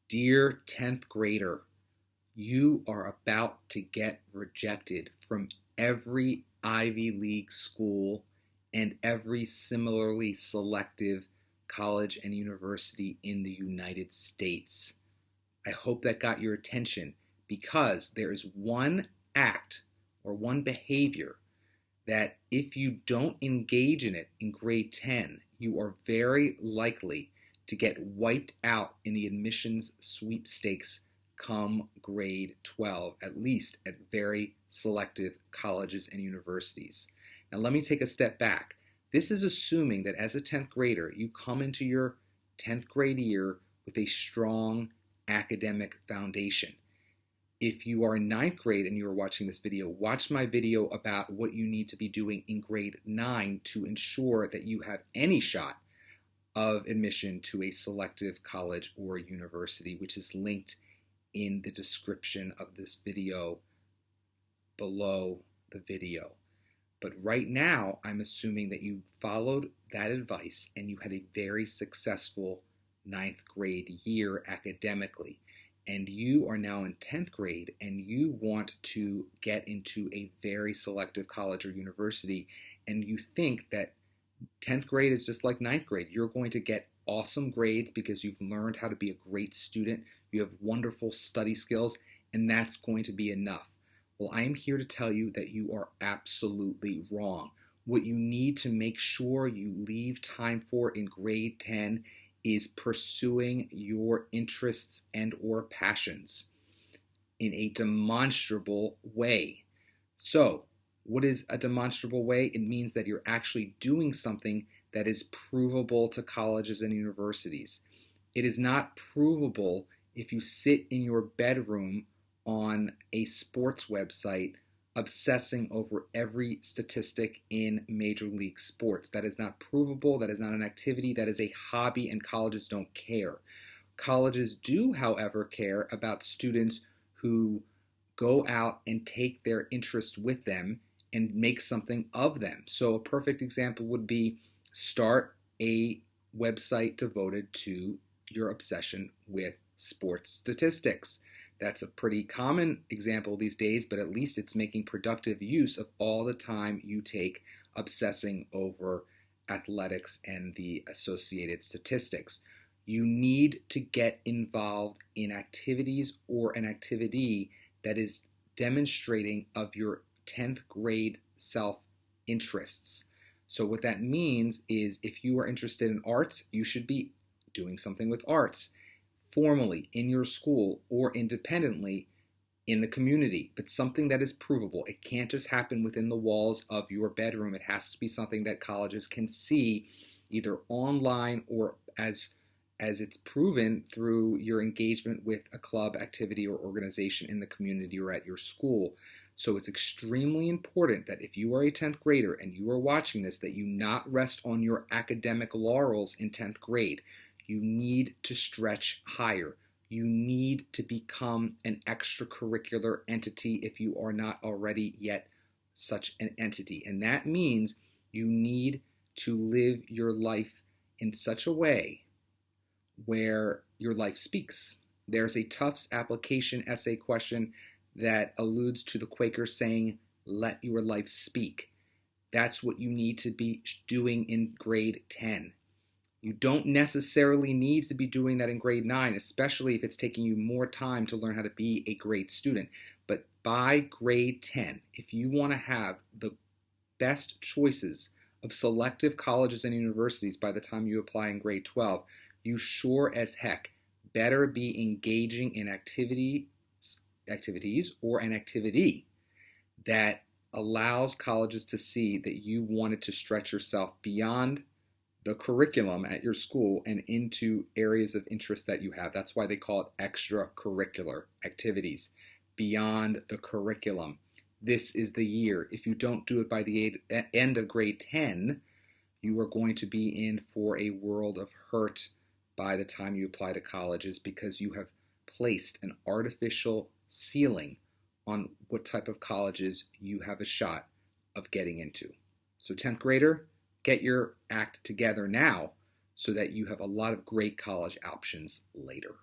Dear 10th grader, you are about to get rejected from every Ivy League school and every similarly selective college and university in the United States. I hope that got your attention because there is one act or one behavior that if you don't engage in it in grade 10, you are very likely to get wiped out in the admissions sweepstakes come grade 12, at least at very selective colleges and universities. Now, let me take a step back. This is assuming that as a 10th grader, you come into your 10th grade year with a strong academic foundation. If you are in ninth grade and you are watching this video, watch my video about what you need to be doing in grade 9 to ensure that you have any shot of admission to a selective college or university, which is linked in the description of this video below the video. But right now, I'm assuming that you followed that advice and you had a very successful ninth grade year academically. And you are now in 10th grade and you want to get into a very selective college or university, and you think that 10th grade is just like ninth grade. You're going to get awesome grades because you've learned how to be a great student. You have wonderful study skills, and that's going to be enough. Well, I am here to tell you that you are absolutely wrong. What you need to make sure you leave time for in grade 10 is pursuing your interests and or passions in a demonstrable way. So, what is a demonstrable way? It means that you're actually doing something that is provable to colleges and universities. It is not provable if you sit in your bedroom on a sports website obsessing over every statistic in Major League sports. That is not provable. That is not an activity. That is a hobby, and colleges don't care. Colleges do, however, care about students who go out and take their interest with them and make something of them. So a perfect example would be start a website devoted to your obsession with sports statistics. That's a pretty common example these days, but at least it's making productive use of all the time you take obsessing over athletics and the associated statistics. You need to get involved in activities or an activity that is demonstrating of your 10th grade self-interests. So what that means is if you are interested in arts, you should be doing something with arts formally in your school or independently in the community, but something that is provable. It can't just happen within the walls of your bedroom. It has to be something that colleges can see either online or as it's proven through your engagement with a club, activity, or organization in the community or at your school. So it's extremely important that if you are a 10th grader and you are watching this, that you not rest on your academic laurels in 10th grade. You need to stretch higher. You need to become an extracurricular entity if you are not already yet such an entity. And that means you need to live your life in such a way where your life speaks. There's a Tufts application essay question that alludes to the Quakers saying, "Let your life speak." That's what you need to be doing in grade 10. You don't necessarily need to be doing that in grade 9, especially if it's taking you more time to learn how to be a great student. But by grade 10, if you want to have the best choices of selective colleges and universities by the time you apply in grade 12, you sure as heck better be engaging in activities or an activity that allows colleges to see that you wanted to stretch yourself beyond the curriculum at your school and into areas of interest that you have. That's why they call it extracurricular activities, beyond the curriculum. This is the year. If you don't do it by the end of grade 10, you are going to be in for a world of hurt by the time you apply to colleges because you have placed an artificial ceiling on what type of colleges you have a shot of getting into. So 10th grader, get your act together now so that you have a lot of great college options later.